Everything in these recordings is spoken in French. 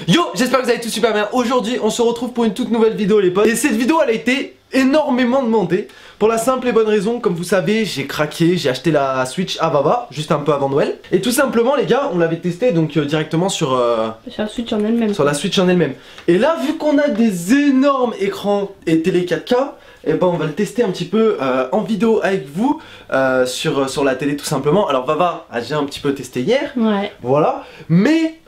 Yo, j'espère que vous allez tous super bien. Aujourd'hui, on se retrouve pour une toute nouvelle vidéo les potes. Et cette vidéo, elle a été énormément demandée. Pour la simple et bonne raison, comme vous savez, j'ai craqué, j'ai acheté la Switch à Baba, juste un peu avant Noël. Et tout simplement les gars, on l'avait testé donc directement sur la Switch en elle-même. Sur la Switch en elle-même. Et là, vu qu'on a des énormes écrans et télé 4K, et ben on va le tester un petit peu en vidéo avec vous sur la télé tout simplement. Alors Baba a déjà un petit peu testé hier, ouais. Voilà. Mais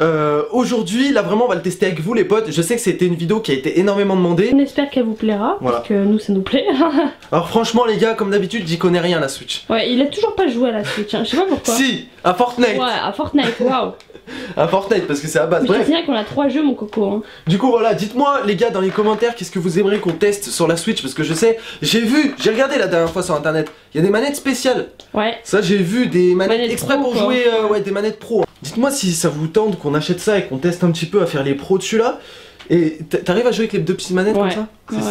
aujourd'hui, là vraiment on va le tester avec vous les potes. Je sais que c'était une vidéo qui a été énormément demandée. On espère qu'elle vous plaira, voilà. Parce que nous ça nous plaît. Alors franchement les gars, comme d'habitude j'y connais rien à la Switch. Ouais, il a toujours pas joué à la Switch, hein. Je sais pas pourquoi. Si, à Fortnite. Ouais, à Fortnite, waouh. À Fortnite parce que c'est à base. Mais je dirais qu'on a 3 jeux mon coco, hein. Du coup voilà, dites-moi les gars dans les commentaires qu'est-ce que vous aimeriez qu'on teste sur la Switch. Parce que je sais, j'ai regardé la dernière fois sur internet, il y a des manettes spéciales. Ouais. Ça j'ai vu des manettes exprès pro, pour jouer, ouais des manettes pro. Dites-moi si ça vous tente qu'on achète ça et qu'on teste un petit peu à faire les pros dessus là. Et t'arrives à jouer avec les deux petites manettes comme ça?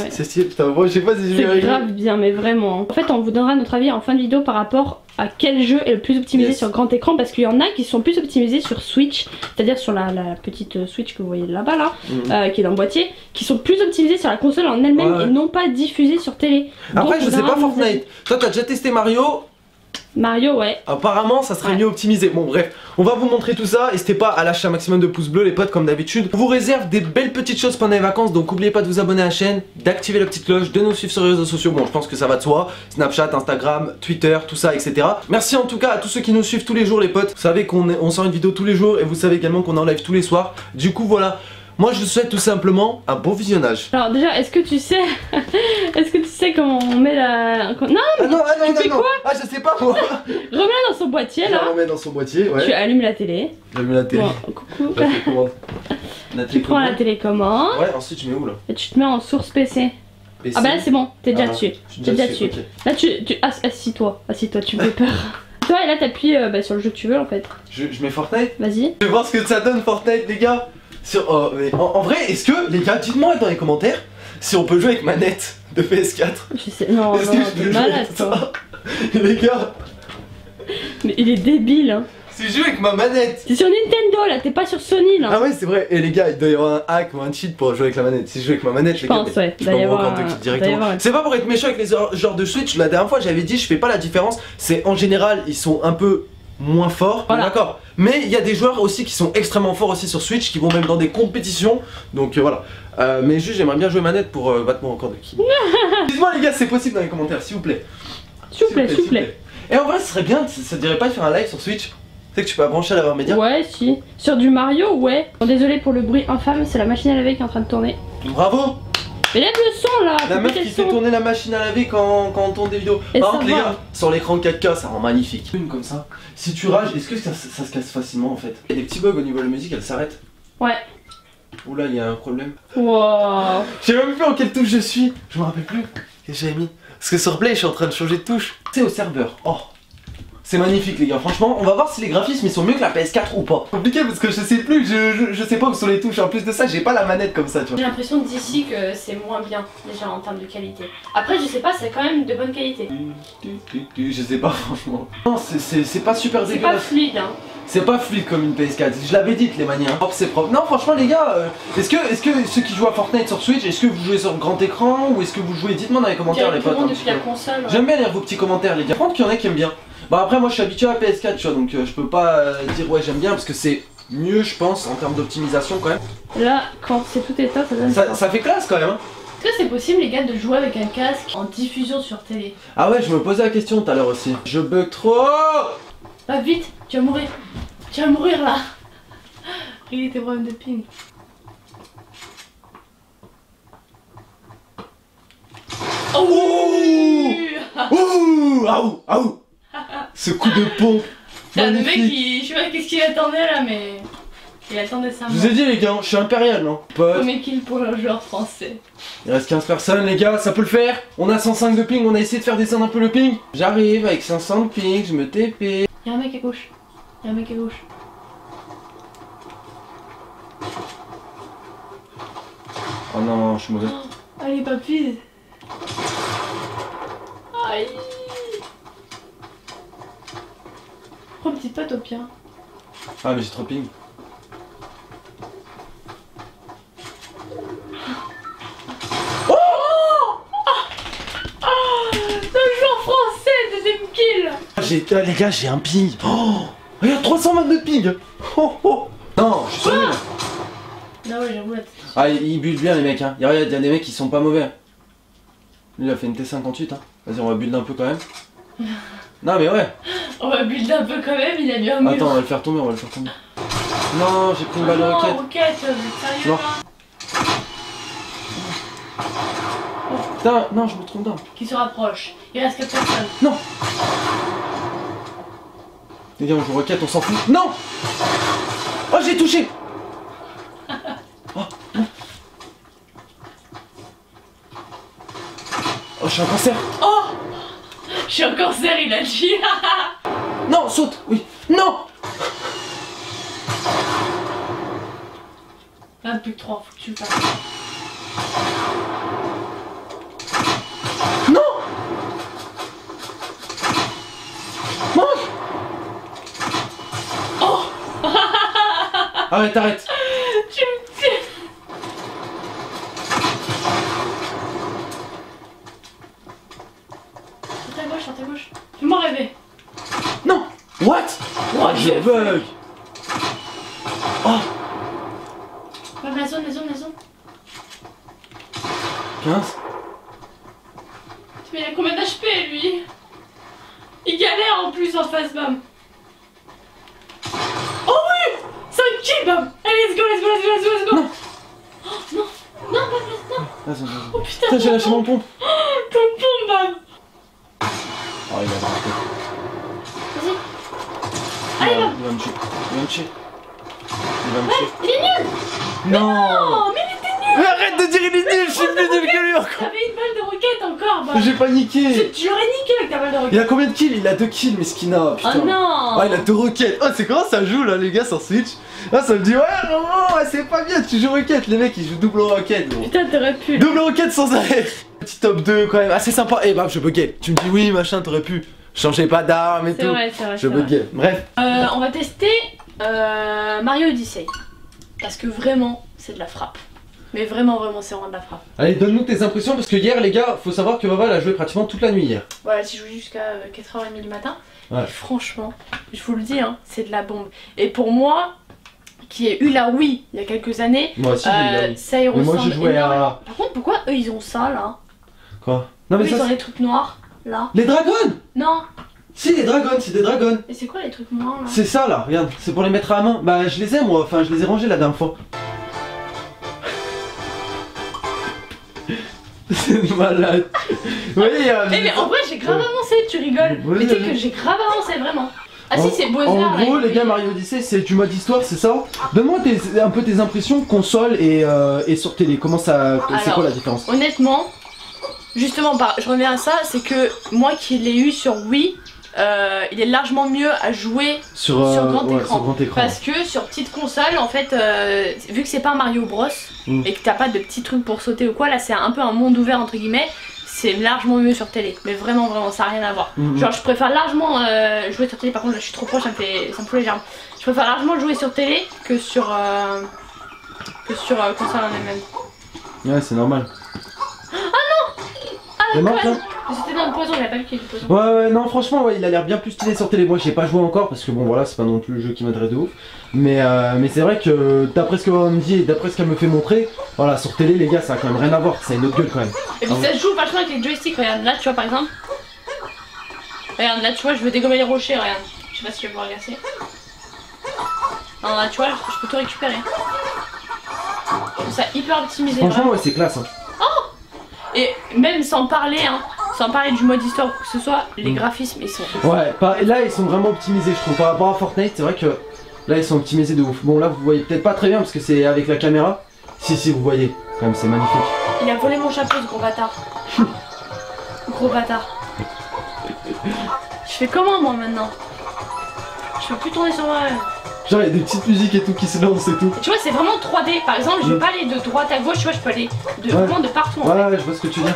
C'est stylé, putain, moi je sais pas si je vais arriver. C'est grave bien, mais vraiment. En fait, on vous donnera notre avis en fin de vidéo par rapport à quel jeu est le plus optimisé sur grand écran. Parce qu'il y en a qui sont plus optimisés sur Switch, c'est-à-dire sur la petite Switch que vous voyez là-bas, là, qui est dans le boîtier, qui sont plus optimisés sur la console en elle-même et non pas diffusés sur télé. Après, je sais pas Fortnite. Toi, t'as déjà testé Mario? Mario, ouais. Apparemment ça serait mieux optimisé. Bon bref, on va vous montrer tout ça. N'hésitez pas à lâcher un maximum de pouces bleus les potes comme d'habitude. On vous réserve des belles petites choses pendant les vacances. Donc n'oubliez pas de vous abonner à la chaîne, d'activer la petite cloche, de nous suivre sur les réseaux sociaux. Bon je pense que ça va de soi, Snapchat, Instagram, Twitter, tout ça etc. Merci en tout cas à tous ceux qui nous suivent tous les jours les potes. Vous savez qu'on sort une vidéo tous les jours. Et vous savez également qu'on est en live tous les soirs. Du coup voilà, moi je vous souhaite tout simplement un bon visionnage. Alors déjà, est-ce que tu sais comment on met la... Non, mais non, tu fais quoi? Ah je sais pas moi. Remets dans son boîtier là. Je remets dans son boîtier, ouais. Tu allumes la télé. J'allume la télé. Bon, coucou. Tu prends la télécommande. Ouais, ensuite tu mets où là? Et tu te mets en source PC. Ah bah là c'est bon, t'es déjà dessus. T'es déjà dessus. Okay. Là assis-toi, tu me fais peur. Toi et là t'appuies sur le jeu que tu veux en fait. Je mets Fortnite? Vas-y. Je vais voir ce que ça donne Fortnite les gars. Mais en vrai, est-ce que les gars, dites-moi dans les commentaires si on peut jouer avec manette de PS4. Je sais, non, t'es malade toi. Les gars. Mais il est débile hein. C'est jouer avec ma manette. T'es sur Nintendo là, t'es pas sur Sony là. Ah ouais c'est vrai, et les gars il doit y avoir un hack ou un cheat pour jouer avec la manette. Si je joue avec ma manette je pense ouais, je peux me rendre compte directement. C'est pas pour être méchant avec les genres de Switch, la dernière fois j'avais dit je fais pas la différence. C'est en général ils sont un peu moins forts, voilà. D'accord. Mais il y a des joueurs aussi qui sont extrêmement forts aussi sur Switch, qui vont même dans des compétitions. Donc voilà. Mais juste j'aimerais bien jouer manette pour battre mon record de kill. Dites-moi les gars c'est possible dans les commentaires s'il vous plaît. S'il vous plaît. Et en vrai ce serait bien, ça te dirait pas de faire un live sur Switch? Tu sais que tu peux brancher à la média? Ouais si. Sur du Mario ouais. Bon, désolé pour le bruit infâme, c'est la machine à laver qui est en train de tourner. Bravo. Mais lève le son là. La meuf qui fait tourner la machine à laver quand on tourne des vidéos. Par contre les gars, sur l'écran 4K ça rend magnifique. Une comme ça. Si tu rages, est-ce que ça se casse facilement en fait? Il y a des petits bugs au niveau de la musique, elle s'arrête. Ouais. Oula, il y a un problème. Wow. J'ai même plus en quelle touche je suis. Je me rappelle plus. Qu'est-ce que j'avais mis? Parce que sur Play je suis en train de changer de touche. C'est au serveur. Oh. C'est magnifique les gars, franchement, on va voir si les graphismes ils sont mieux que la PS4 ou pas. Compliqué parce que je sais plus, je sais pas où sont les touches, en plus de ça j'ai pas la manette comme ça tu vois. J'ai l'impression d'ici que c'est moins bien déjà en termes de qualité. Après je sais pas, c'est quand même de bonne qualité. Je sais pas franchement. Non c'est pas super dégueulasse. C'est pas fluide hein. C'est pas fluide comme une PS4, je l'avais dit les manières. Propre c'est propre. Non franchement les gars, est-ce que ceux qui jouent à Fortnite sur Switch, est-ce que vous jouez sur grand écran ou est-ce que vous jouez, dites-moi dans les commentaires les potes. Depuis la console. J'aime bien lire vos petits commentaires les gars. Par contre qu'il y en a qui aiment bien. Bah après moi je suis habitué à PS4 tu vois donc je peux pas dire ouais j'aime bien parce que c'est mieux je pense en termes d'optimisation quand même. Là quand c'est tout éteint ça donne ça fait classe quand même hein. Est-ce que c'est possible les gars de jouer avec un casque en diffusion sur télé? Ah ouais je me posais la question tout à l'heure aussi. Je bug trop. Bah vite, tu vas mourir. Tu vas mourir là. Il était problème de ping. Oh ouh ah ouh. Ce coup de pompe. C'est le mec qui. Je sais pas qu'est-ce qu'il attendait là mais. Il attendait ça. Je vous ai dit les gars, je suis impérial non pote. Premier kill pour le joueur français. Il reste 15 personnes les gars, ça peut le faire. On a 105 de ping, on a essayé de faire descendre un peu le ping. J'arrive avec 500 de ping, je me TP. Y'a un mec à gauche. Y'a un mec à gauche. Oh non, je suis mauvais. Oh, allez papy. Aïe. Prends une petite patte au pire. Ah mais j'ai trop ping. les gars, j'ai un ping. Oh, regarde, 322 de ping. Oh, oh. Non, je suis sur nul. Non, ouais, j'avoue. Ah, ils butent bien les mecs, hein. Il y a des mecs qui sont pas mauvais. Lui, il a fait une T58, hein. Vas-y, on va build un peu quand même. Non, mais ouais. On va build un peu quand même, il a mis un mur. Attends, on va le faire tomber, Non, j'ai pris une balle de roquette. Roquette, vous êtes sérieux Non. là? Putain, non, je me trompe dedans. Qui se rapproche. Il reste 4 personnes. Non. Les gars, on joue roquette, on s'en fout. Non. Oh, j'ai touché. Oh, non. Oh, je suis un cancer. Oh, je suis en cancer, il a dit. Non, saute. Oui. Non. Ah, plus que 3, faut que tu le fasses. Non. Mange. Oh. Arrête, arrête. Tu me tues. Sur ta gauche. Fais-moi rêver. Non. What? Oh, Je bug. Oh. Ouais, la zone. 15. Mais il a combien d'HP lui? Il galère en plus en face, bam. Oh oui, 5 kills, bam. Allez, let's go. Non. Oh, non, bam. Vas-y. Oh putain, Putain, j'ai lâché mon pompe. ton pompe, bam. Oh, il a raté. Vas-y. Allez, bam. Il va me tuer. Il est nul. Non. Mais il était nul. Mais arrête de dire il est nul, je suis plus nul que lui encore. T'avais une balle de roquette encore, bam. J'ai paniqué. Tu l'aurais niqué avec ta balle de roquette. Il a combien de kills? Il a 2 kills, Meskina. Putain. Oh non. Ah, il a 2 roquettes. Oh, c'est comment ça joue là, les gars, sur Switch? Ah, ça me dit, ouais, non, c'est pas bien, tu joues roquette. Les mecs, ils jouent double roquette. Gros. Putain, t'aurais pu. Double roquette sans arrêt. Petit top 2 quand même, assez sympa. Eh bah, je buguais. Tu me dis, oui, machin, t'aurais pu. Changer pas d'arme et C'est tout. vrai. Je buguais. Bref. On va tester Mario Odyssey. Parce que vraiment, c'est de la frappe. Mais vraiment, c'est vraiment de la frappe. Allez, donne-nous tes impressions parce que hier, les gars, faut savoir que Vava a joué pratiquement toute la nuit hier. Voilà, j'ai joué jusqu'à 4h30 du matin. Ouais. Et franchement, je vous le dis, hein, c'est de la bombe. Et pour moi, qui ai eu la Wii il y a quelques années, Moi aussi, ça y mais ressemble moi, j'ai joué énormément. à. Par contre, pourquoi eux ils ont ça là? Quoi? Non, mais Eux ça. ils ont les trucs noirs là. Les dragons! Non. Si, les dragons, c'est des dragons. Et c'est quoi les trucs noirs là? C'est ça là, regarde, c'est pour les mettre à la main. Bah, je les ai moi, enfin, je les ai rangés la dernière fois. C'est malade. Vous voyez, mais en vrai, j'ai grave avancé, tu rigoles. Ouais, Mais tu sais ouais. que j'ai grave avancé, vraiment. Ah si, c'est Bowser. En là, gros, il- les gars, Mario Odyssey, c'est du mode histoire, c'est ça? Donne-moi un peu tes impressions console et sur télé. Comment ça. C'est Alors, quoi la différence? Honnêtement, justement, je reviens à ça, c'est que moi qui l'ai eu sur Wii, il est largement mieux à jouer Sur grand ouais, écran. sur grand écran. Parce que sur petite console, en fait, vu que c'est pas un Mario Bros et que t'as pas de petits trucs pour sauter ou quoi, là c'est un peu un monde ouvert entre guillemets. C'est largement mieux sur télé, mais vraiment, ça n'a rien à voir. Genre, je préfère largement jouer sur télé. Par contre, là, je suis trop proche, ça me fout les jambes. Je préfère largement jouer sur télé que sur console en elle-même. Ouais, c'est normal. Ah T'es morte, là? C'était dans le poison, il a pas vu qu'il y avait du poison. Ouais, non, franchement, ouais, il a l'air bien plus stylé sur télé. Moi, j'ai pas joué encore parce que bon, voilà, c'est pas non plus le jeu qui m'intéresse de ouf. Mais c'est vrai que d'après ce qu'on me dit et d'après ce qu'elle me fait montrer, voilà, sur télé, les gars, ça a quand même rien à voir. C'est une autre gueule quand même. Et puis ça se joue vachement avec les joysticks, regarde, là tu vois par exemple. Regarde, là tu vois, je veux dégommer les rochers, regarde. Je sais pas si tu vas pouvoir regarder. Non, là tu vois, je peux tout récupérer. Je trouve ça hyper optimisé. Franchement, vraiment. ouais, c'est classe. Hein. Et même sans parler du mode histoire ou quoi que ce soit, les graphismes ils sont. Ouais, là, ils sont vraiment optimisés, je trouve. Par rapport à Fortnite, c'est vrai que là, ils sont optimisés de ouf. Bon, là, vous voyez peut-être pas très bien parce que c'est avec la caméra. Si, vous voyez, quand même, c'est magnifique. Il a volé mon chapeau, ce gros bâtard. Gros bâtard. Je fais comment moi maintenant? Je peux plus tourner sur moi-même. Genre, il y a des petites musiques et tout qui se lancent et tout. Tu vois, c'est vraiment 3D. Par exemple, je veux pas aller de droite à gauche, tu vois, je peux aller vraiment de partout. En fait. Ouais, je vois ce que tu veux dire.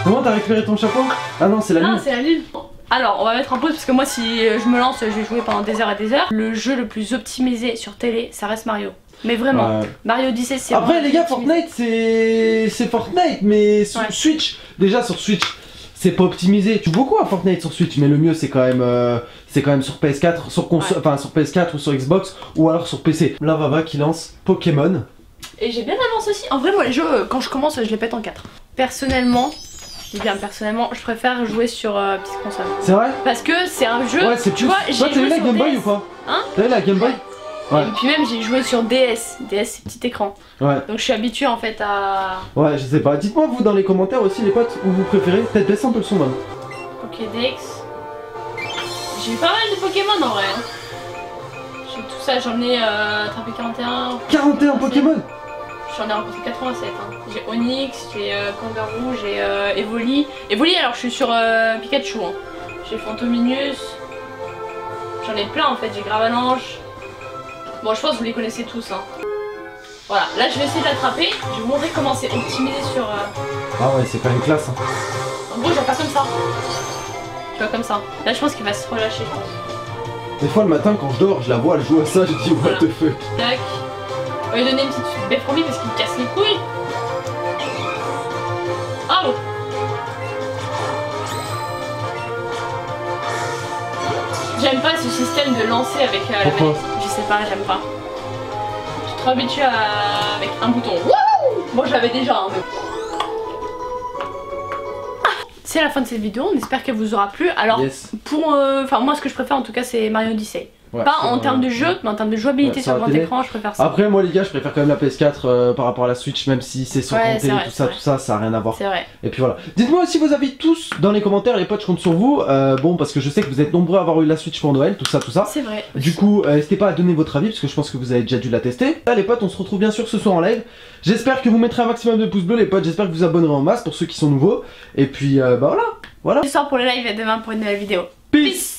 Comment t'as récupéré ton chapeau? Ah non, c'est la lune. Non, c'est la lune. Alors on va mettre en pause parce que moi si je me lance je vais jouer pendant des heures et des heures. Le jeu le plus optimisé sur télé ça reste Mario. Mais vraiment, Mario Odyssey c'est... Après les gars, Fortnite c'est Fortnite, mais sur Switch, déjà sur Switch, c'est pas optimisé. Tu joues beaucoup à Fortnite sur Switch, mais le mieux c'est quand même sur PS4, sur console, enfin sur PS4 ou sur Xbox, ou alors sur PC. Là Vava qui lance Pokémon. Et j'ai bien avancé aussi. En vrai moi les jeux, quand je commence je les pète en 4. Personnellement, je dis bien personnellement, je préfère jouer sur petite console. C'est vrai? Parce que c'est un jeu, ouais, c'est tu vois, j'ai joué t'as eu la sur Game Boy DS. ou pas? Hein? T'as eu la Game Boy? Ouais. Et puis même j'ai joué sur DS, DS c'est petit écran. Ouais. Donc je suis habituée en fait à... Ouais, je sais pas. Dites-moi vous dans les commentaires aussi les potes où vous préférez. Peut-être baisser un peu le son même. Pokédex. J'ai eu pas mal de Pokémon en vrai. J'ai tout ça, j'en ai attrapé 41. 41 Pokémon. J'en ai rencontré 87. Hein. J'ai Onix, j'ai Kangaroo, j'ai Evoli. Evoli alors je suis sur Pikachu. Hein. J'ai Fantominus. J'en ai plein en fait, j'ai Gravalanche. Bon je pense que vous les connaissez tous. Hein. Voilà, là je vais essayer de l'attraper. Je vais vous montrer comment c'est optimisé sur... Ah ouais, c'est pas une classe. Hein. En gros je vais faire comme ça. Tu vois comme ça. Là je pense qu'il va se relâcher je pense. Des fois le matin quand je dors, je la vois, elle joue à ça, je dis what the fuck. Tac. On va lui donner une petite befrombie parce qu'il me casse les couilles. Oh. J'aime pas ce système de lancer avec la manette. Je sais pas, j'aime pas. Je suis trop habituée avec un bouton. Wouh. Moi je l'avais déjà. Hein, mais... C'est la fin de cette vidéo, on espère qu'elle vous aura plu. Alors, pour, moi ce que je préfère en tout cas c'est Mario Odyssey. Ouais, pas en termes de jeu, mais en termes de jouabilité sur grand écran, je préfère ça. Après moi les gars, je préfère quand même la PS4 par rapport à la Switch, même si c'est sur grand télé, tout ça a rien à voir. C'est vrai. Et puis voilà. Dites-moi aussi vos avis tous dans les commentaires, les potes, je compte sur vous. Bon, parce que je sais que vous êtes nombreux à avoir eu la Switch pour Noël, tout ça. C'est vrai. Du coup, n'hésitez pas à donner votre avis, parce que je pense que vous avez déjà dû la tester. Là les potes, on se retrouve bien sûr ce soir en live. J'espère que vous mettrez un maximum de pouces bleus les potes, j'espère que vous abonnerez en masse pour ceux qui sont nouveaux. Et puis bah voilà. Ce soir pour le live et demain pour une nouvelle vidéo. Peace.